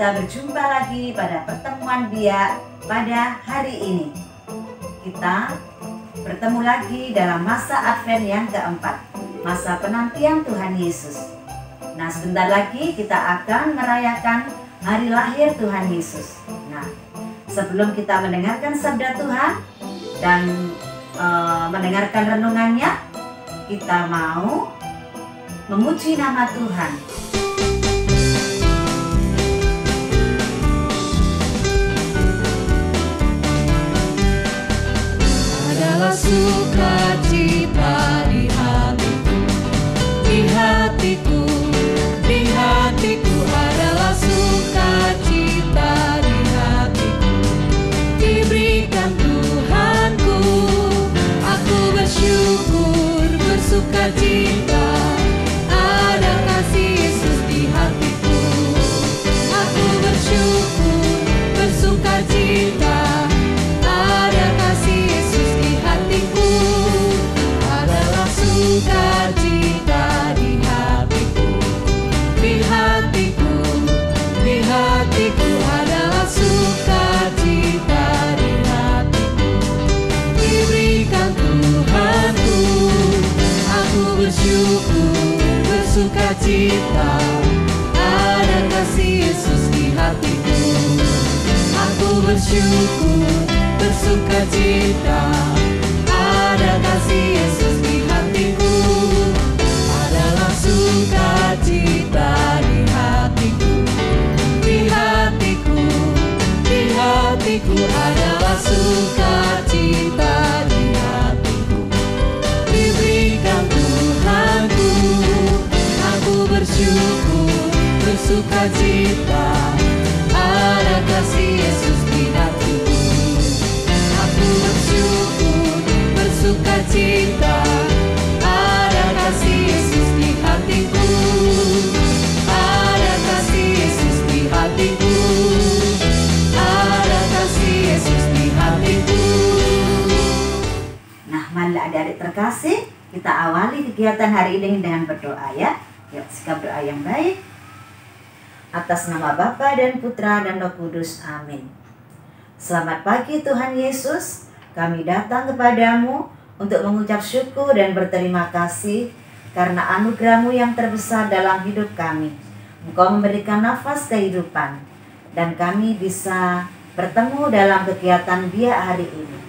kita berjumpa lagi pada pertemuan Biak pada hari ini. Kita bertemu lagi dalam masa Advent yang keempat, masa penantian Tuhan Yesus. Nah, sebentar lagi kita akan merayakan hari lahir Tuhan Yesus. Nah, sebelum kita mendengarkan sabda Tuhan dan mendengarkan renungannya, kita mau memuji nama Tuhan. Adalah sukacita di hatiku, di hatiku, di hatiku adalah sukacita di hatiku, diberikan Tuhanku. Aku bersyukur, bersukacita, ada kasih Yesus di hatiku. Aku bersyukur, bersukacita, ada kasih Yesus di hatiku. Adalah sukacita di hatiku, di hatiku, di hatiku adalah sukacita di hatiku, diberikan Tuhanku. Aku bersyukur, bersukacita, ada kasih Yesus di hatiku. Aku bersyukur, bersukacita, ada kasih Yesus di hatiku. Adalah sukacita di hatiku, di hatiku, di hatiku adalah sukacita di hatiku, diberikan Tuhanku. Aku bersyukur, bersukacita, ada kasih Yesus di hatiku. Aku bersyukur, bersukacita, ada kasih Yesus di hatiku. Ada kasih Yesus di hatiku, ada kasih Yesus di hatiku. Nah, mari adik-adik terkasih, kita awali kegiatan hari ini dengan berdoa ya. Yuk, sikap doa yang baik. Atas nama Bapa dan Putra dan Roh Kudus, amin. Selamat pagi Tuhan Yesus, kami datang kepadamu untuk mengucap syukur dan berterima kasih karena anugerah-Mu yang terbesar dalam hidup kami. Engkau memberikan nafas kehidupan dan kami bisa bertemu dalam kegiatan Biak hari ini.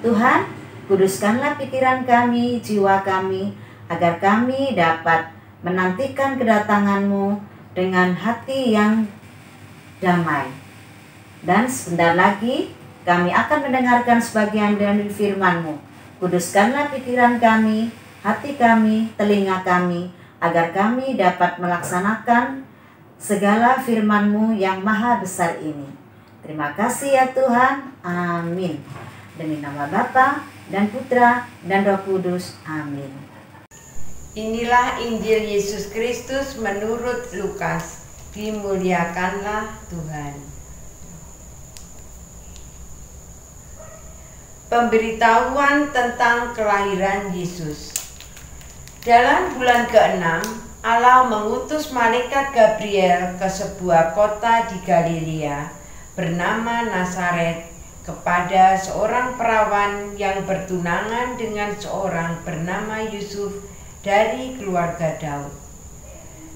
Tuhan, kuduskanlah pikiran kami, jiwa kami, agar kami dapat menantikan kedatangan-Mu dengan hati yang damai. Dan sebentar lagi kami akan mendengarkan sebagian dari firman-Mu. Kuduskanlah pikiran kami, hati kami, telinga kami, agar kami dapat melaksanakan segala firman-Mu yang maha besar ini. Terima kasih ya Tuhan, amin. Demi nama Bapa dan Putra dan Roh Kudus, amin. Inilah Injil Yesus Kristus menurut Lukas. Dimuliakanlah Tuhan. Pemberitahuan tentang kelahiran Yesus. Dalam bulan ke-6, Allah mengutus malaikat Gabriel ke sebuah kota di Galilea bernama Nazaret kepada seorang perawan yang bertunangan dengan seorang bernama Yusuf dari keluarga Daud.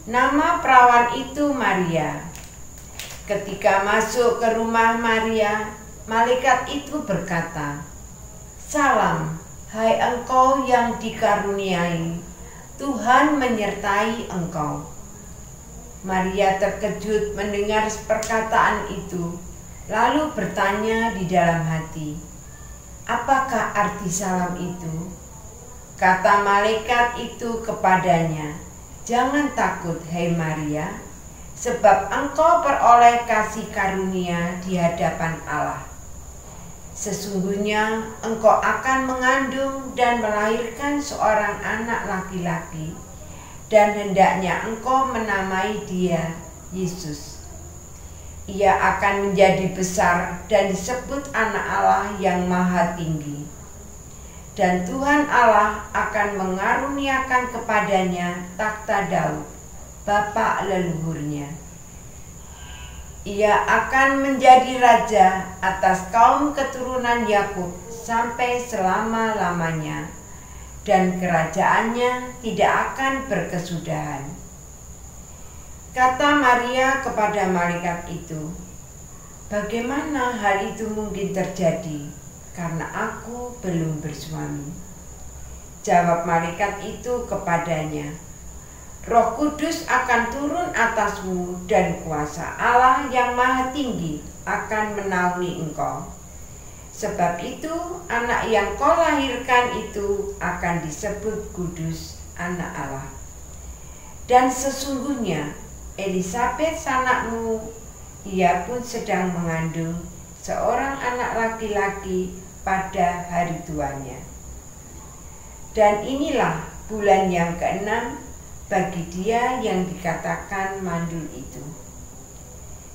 Nama perawan itu Maria. Ketika masuk ke rumah Maria, malaikat itu berkata, "Salam, hai engkau yang dikaruniai, Tuhan menyertai engkau." Maria terkejut mendengar perkataan itu, lalu bertanya di dalam hati, "Apakah arti salam itu?" Kata malaikat itu kepadanya, "Jangan takut, hai Maria, sebab engkau peroleh kasih karunia di hadapan Allah. Sesungguhnya engkau akan mengandung dan melahirkan seorang anak laki-laki, dan hendaknya engkau menamai dia Yesus. Ia akan menjadi besar dan disebut Anak Allah yang Maha Tinggi. Dan Tuhan Allah akan mengaruniakan kepadanya takhta Daud, bapa leluhurnya. Ia akan menjadi raja atas kaum keturunan Yakub sampai selama-lamanya, dan kerajaannya tidak akan berkesudahan. Kata Maria kepada malaikat itu, "Bagaimana hal itu mungkin terjadi, karena aku belum bersuami?" Jawab malaikat itu kepadanya, "Roh Kudus akan turun atasmu dan kuasa Allah yang Maha Tinggi akan menaungi engkau. Sebab itu anak yang kau lahirkan itu akan disebut kudus, anak Allah. Dan sesungguhnya Elisabet anakmu, ia pun sedang mengandung seorang anak laki-laki pada hari tuanya. Dan inilah bulan yang ke-6 bagi dia yang dikatakan mandul itu.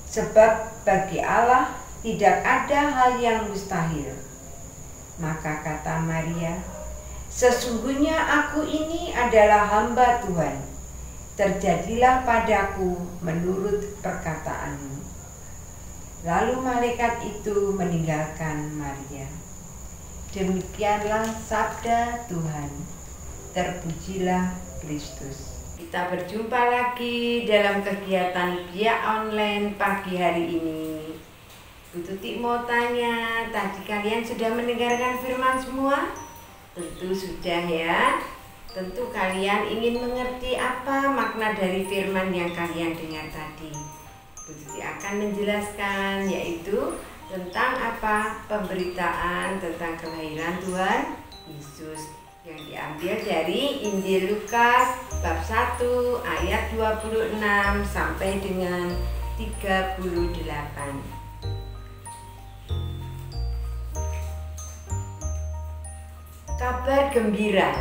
Sebab bagi Allah tidak ada hal yang mustahil." Maka kata Maria, "Sesungguhnya aku ini adalah hamba Tuhan. Terjadilah padaku menurut perkataanmu." Lalu malaikat itu meninggalkan Maria. Demikianlah sabda Tuhan. Terpujilah Kristus. Kita berjumpa lagi dalam kegiatan Biak Online pagi hari ini. Bu Tuti mau tanya, tadi kalian sudah mendengarkan firman semua? Tentu sudah ya. Tentu kalian ingin mengerti apa makna dari firman yang kalian dengar tadi. Bu Tuti akan menjelaskan, yaitu tentang apa? Pemberitaan tentang kelahiran Tuhan Yesus yang diambil dari Injil Lukas bab 1 ayat 26 sampai dengan 38. Kabar gembira.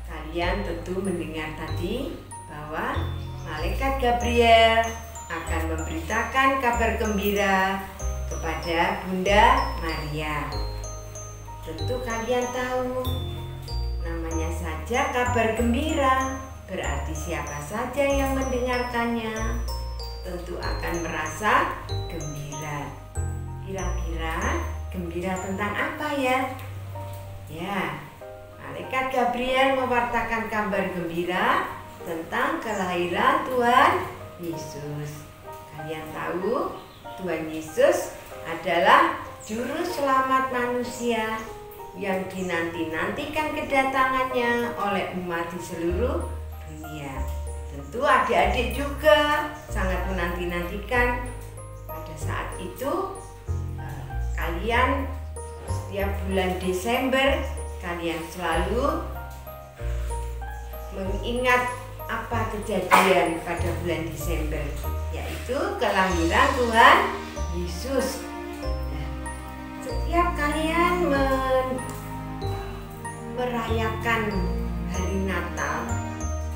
Kalian tentu mendengar tadi bahwa malaikat Gabriel akan memberitakan kabar gembira kepada Bunda Maria. Tentu kalian tahu, namanya saja kabar gembira, berarti siapa saja yang mendengarkannya tentu akan merasa gembira. Kira-kira gembira tentang apa ya? Ya, malaikat Gabriel mewartakan kabar gembira tentang kelahiran Tuhan Yesus. Kalian tahu, Tuhan Yesus adalah juru selamat manusia yang dinanti-nantikan kedatangannya oleh umat di seluruh dunia. Tentu adik-adik juga sangat menanti-nantikan pada saat itu. Kalian setiap bulan Desember kalian selalu mengingat apa kejadian pada bulan Desember, yaitu kelahiran Tuhan Yesus. Nah, setiap kalian merayakan hari Natal,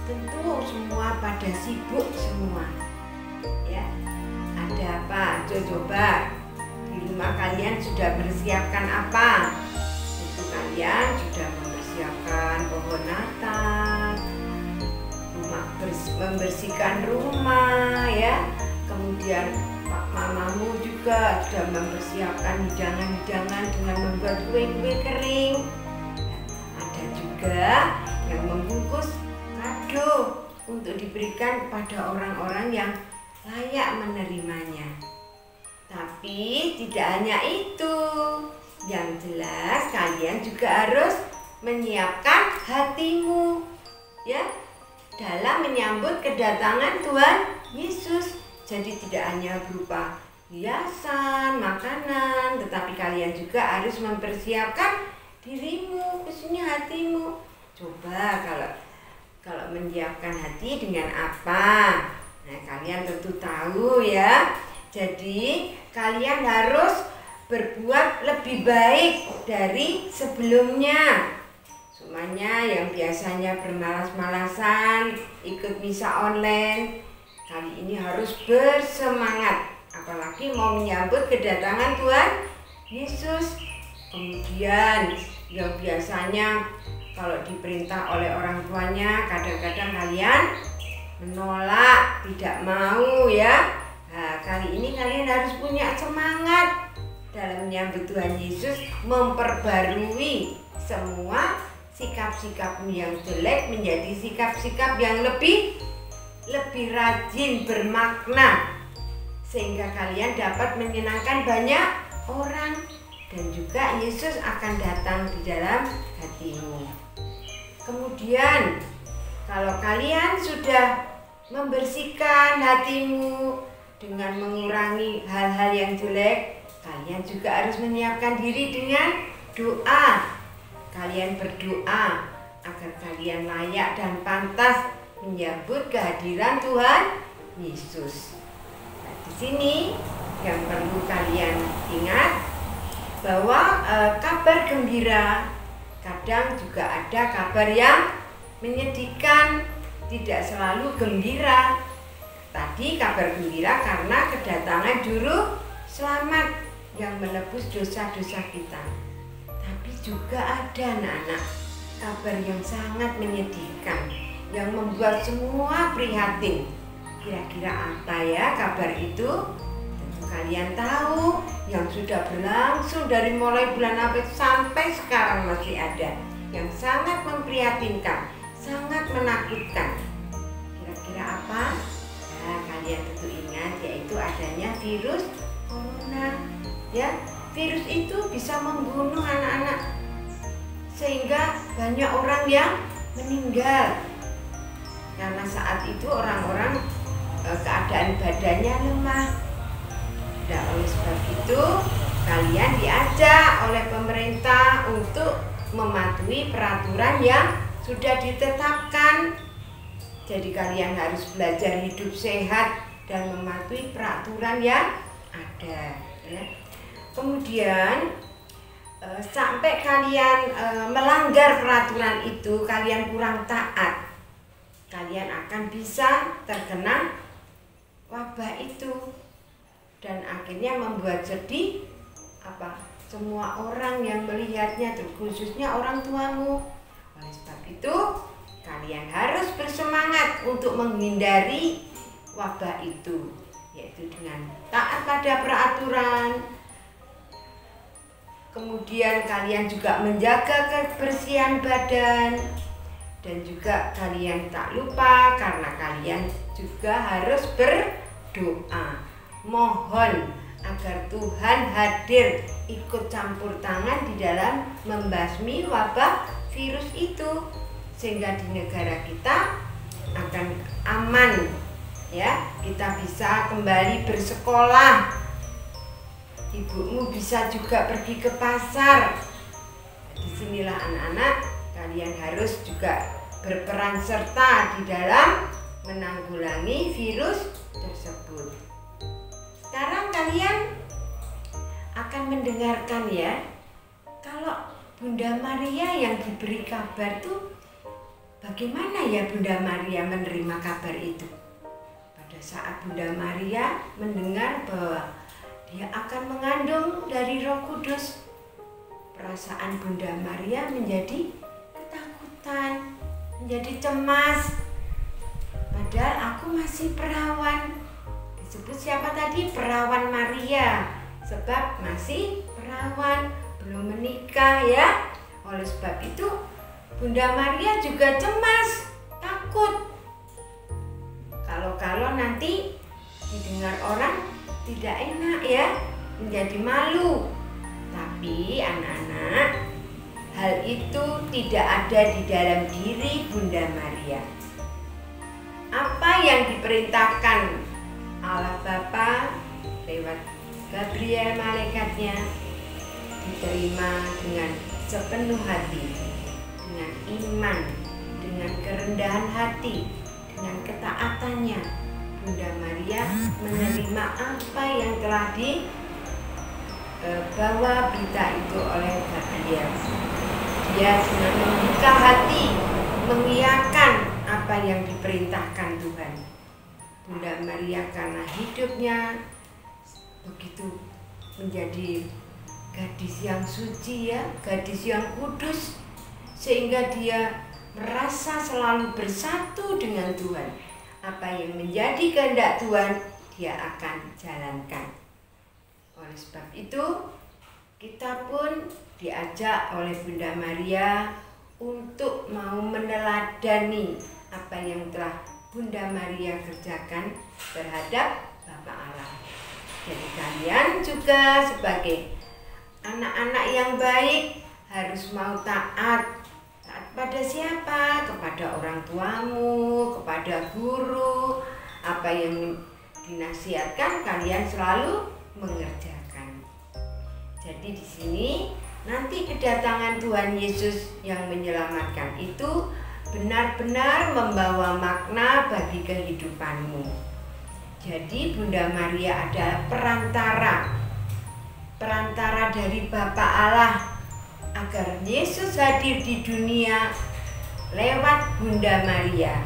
tentu semua pada sibuk semua. Ya, ada apa? Coba di rumah kalian sudah mempersiapkan apa? Tentu kalian sudah mempersiapkan pohon Natal, membersihkan rumah ya. Kemudian Pak Mamamu juga sudah mempersiapkan hidangan-hidangan dengan membuat kue-kue kering. Dan ada juga yang membungkus kado untuk diberikan kepada orang-orang yang layak menerimanya. Tapi tidak hanya itu, yang jelas kalian juga harus menyiapkan hatimu ya dalam menyambut kedatangan Tuhan Yesus. Jadi tidak hanya berupa hiasan, makanan, tetapi kalian juga harus mempersiapkan dirimu, khususnya hatimu. Coba kalau menyiapkan hati dengan apa? Nah, kalian tentu tahu ya. Jadi kalian harus berbuat lebih baik dari sebelumnya. Semuanya yang biasanya bermalas-malasan ikut misa online, kali ini harus bersemangat. Apalagi mau menyambut kedatangan Tuhan Yesus. Kemudian yang biasanya kalau diperintah oleh orang tuanya, kadang-kadang kalian menolak, tidak mau ya. Nah, kali ini kalian harus punya semangat dalam menyambut Tuhan Yesus, memperbarui semua sikap-sikapmu yang jelek menjadi sikap-sikap yang lebih rajin, bermakna, sehingga kalian dapat menyenangkan banyak orang dan juga Yesus akan datang di dalam hatimu. Kemudian kalau kalian sudah membersihkan hatimu dengan mengurangi hal-hal yang jelek, kalian juga harus menyiapkan diri dengan doa. Kalian berdoa agar kalian layak dan pantas menyambut kehadiran Tuhan Yesus. Nah, di sini yang perlu kalian ingat bahwa kabar gembira kadang juga ada kabar yang menyedihkan, tidak selalu gembira. Tadi kabar gembira karena kedatangan juru selamat yang menebus dosa-dosa kita. Tapi juga ada anak-anak kabar yang sangat menyedihkan, yang membuat semua prihatin. Kira-kira apa ya kabar itu? Tentu kalian tahu, yang sudah berlangsung dari mulai bulan April sampai sekarang masih ada, yang sangat memprihatinkan, sangat menakutkan. Kira-kira apa? Nah, kalian tentu ingat, yaitu adanya virus corona. Ya, virus itu bisa membunuh anak-anak sehingga banyak orang yang meninggal karena saat itu orang-orang keadaan badannya lemah. Dan oleh sebab itu kalian diajak oleh pemerintah untuk mematuhi peraturan yang sudah ditetapkan. Jadi kalian harus belajar hidup sehat dan mematuhi peraturan yang ada ya. Kemudian sampai kalian melanggar peraturan itu, kalian kurang taat, kalian akan bisa terkena wabah itu dan akhirnya membuat sedih semua orang yang melihatnya, khususnya orang tuamu. Oleh sebab itu kalian harus bersemangat untuk menghindari wabah itu, yaitu dengan taat pada peraturan. Kemudian kalian juga menjaga kebersihan badan. Dan juga kalian tak lupa karena kalian juga harus berdoa. Mohon agar Tuhan hadir ikut campur tangan di dalam membasmi wabah virus itu, sehingga di negara kita akan aman ya. Kita bisa kembali bersekolah. Ibumu bisa juga pergi ke pasar. Disinilah anak-anak, kalian harus juga berperan serta di dalam menanggulangi virus tersebut. Sekarang kalian akan mendengarkan ya, kalau Bunda Maria yang diberi kabar tuh, bagaimana ya Bunda Maria menerima kabar itu? Pada saat Bunda Maria mendengar bahwa dia akan mengandung dari Roh Kudus, perasaan Bunda Maria menjadi ketakutan, menjadi cemas. Padahal aku masih perawan. Disebut siapa tadi? Perawan Maria. Sebab masih perawan, belum menikah ya. Oleh sebab itu Bunda Maria juga cemas, takut. Kalau nanti didengar orang tidak enak ya, menjadi malu. Tapi anak-anak, hal itu tidak ada di dalam diri Bunda Maria. Apa yang diperintahkan Allah Bapa lewat Gabriel malaikatnya diterima dengan sepenuh hati, dengan iman, dengan kerendahan hati, dengan ketaatannya. Bunda Maria menerima apa yang telah dibawa berita itu oleh Gabriel. Dia senang membuka hati, mengiyakan apa yang diperintahkan Tuhan. Bunda Maria karena hidupnya begitu menjadi gadis yang suci ya, gadis yang kudus, sehingga dia merasa selalu bersatu dengan Tuhan, apa yang menjadi kehendak Tuhan dia akan jalankan. Oleh sebab itu, kita pun diajak oleh Bunda Maria untuk mau meneladani apa yang telah Bunda Maria kerjakan terhadap Bapa Allah. Jadi kalian juga sebagai anak-anak yang baik harus mau taat. Taat pada siapa? Kepada orang tuamu, kepada guru. Apa yang dinasihatkan kalian selalu mengerjakan. Jadi di sini nanti kedatangan Tuhan Yesus yang menyelamatkan itu benar-benar membawa makna bagi kehidupanmu. Jadi Bunda Maria adalah perantara dari Bapa Allah agar Yesus hadir di dunia lewat Bunda Maria,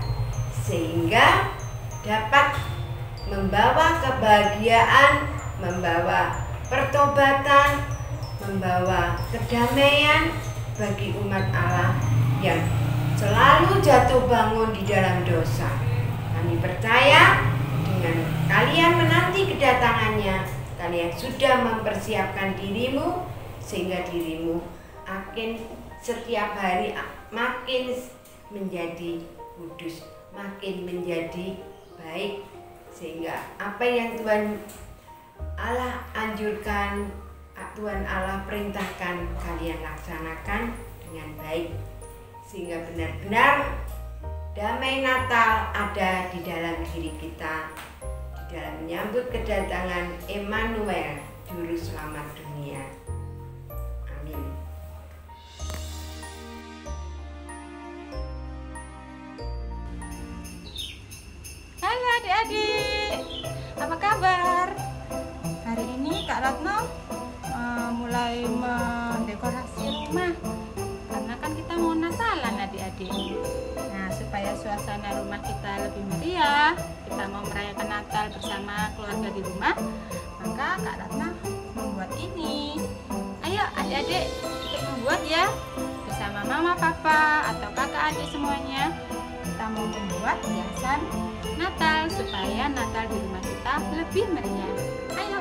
sehingga dapat membawa kebahagiaan, membawa pertobatan, membawa kedamaian bagi umat Allah yang selalu jatuh bangun di dalam dosa. Kami percaya dengan kalian menanti kedatangannya, kalian sudah mempersiapkan dirimu sehingga dirimu makin setiap hari makin menjadi kudus, makin menjadi baik, sehingga apa yang Tuhan Allah anjurkan, Tuhan Allah perintahkan, kalian laksanakan dengan baik, sehingga benar-benar damai Natal ada di dalam diri kita, di dalam menyambut kedatangan Emmanuel, Juru Selamat dunia. Amin. Halo adik-adik, apa kabar? Hari ini Kak Ratno mulai mendekorasi rumah, karena kan kita mau Natalan adik-adik. Nah, supaya suasana rumah kita lebih meriah, kita mau merayakan Natal bersama keluarga di rumah, maka Kak Ratna membuat ini. Ayo adik-adik ikut membuat ya, bersama mama, papa, atau kakak adik semuanya. Kita mau membuat hiasan Natal supaya Natal di rumah kita lebih meriah. Ayo.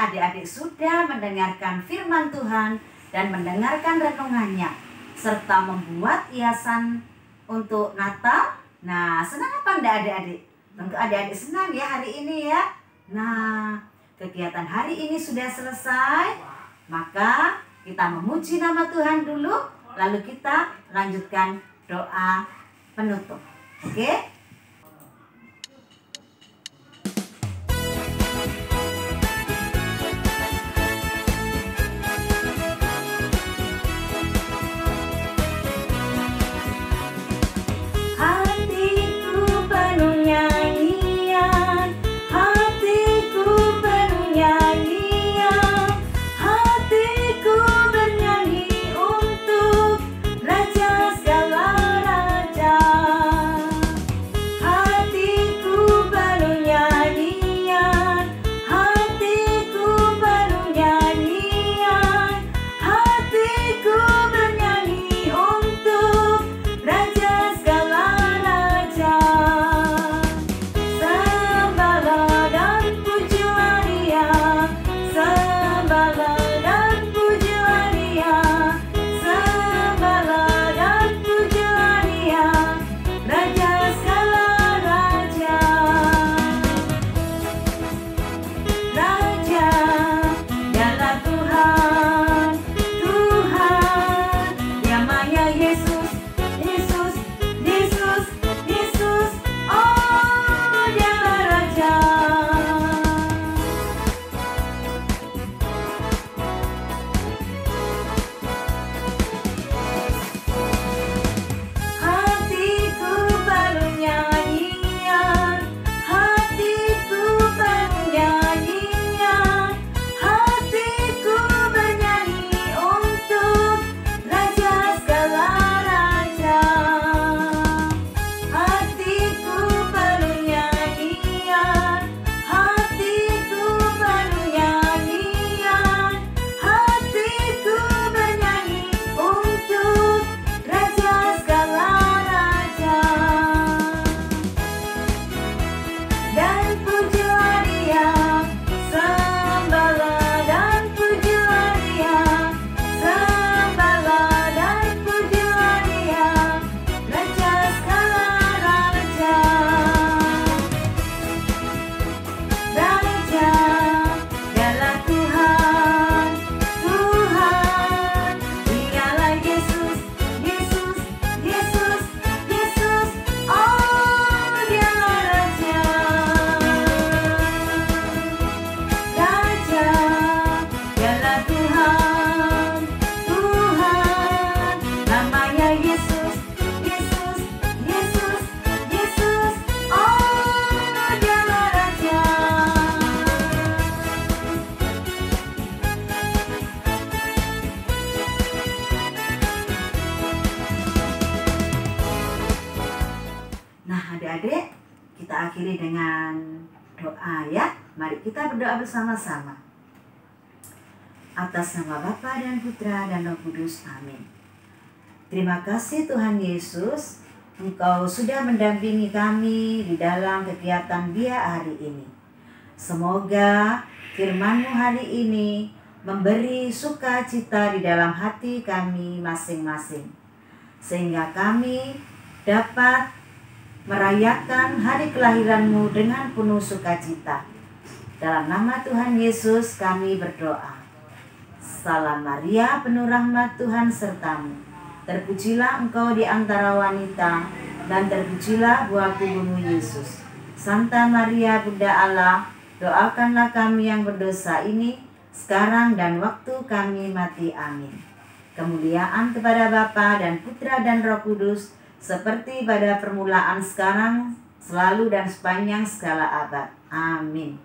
adik-adik sudah mendengarkan firman Tuhan dan mendengarkan renungannya, serta membuat hiasan untuk Natal. Nah, senang apa enggak adik-adik? Tentu adik-adik senang ya hari ini ya. Nah, kegiatan hari ini sudah selesai. Maka kita memuji nama Tuhan dulu, lalu kita lanjutkan doa penutup. Oke? Adik-adik, kita akhiri dengan doa ya. Mari kita berdoa bersama-sama. Atas nama Bapa dan Putra dan Roh Kudus. Amin. Terima kasih Tuhan Yesus, Engkau sudah mendampingi kami di dalam kegiatan Bia hari ini. Semoga firman-Mu hari ini memberi sukacita di dalam hati kami masing-masing, sehingga kami dapat merayakan hari kelahiran-Mu dengan penuh sukacita. Dalam nama Tuhan Yesus kami berdoa. Salam Maria, penuh rahmat Tuhan sertamu. Terpujilah engkau di antara wanita, dan terpujilah buah tubuhmu Yesus. Santa Maria, Bunda Allah, doakanlah kami yang berdosa ini, sekarang dan waktu kami mati. Amin. Kemuliaan kepada Bapa dan Putra dan Roh Kudus, seperti pada permulaan, sekarang, selalu, dan sepanjang segala abad. Amin.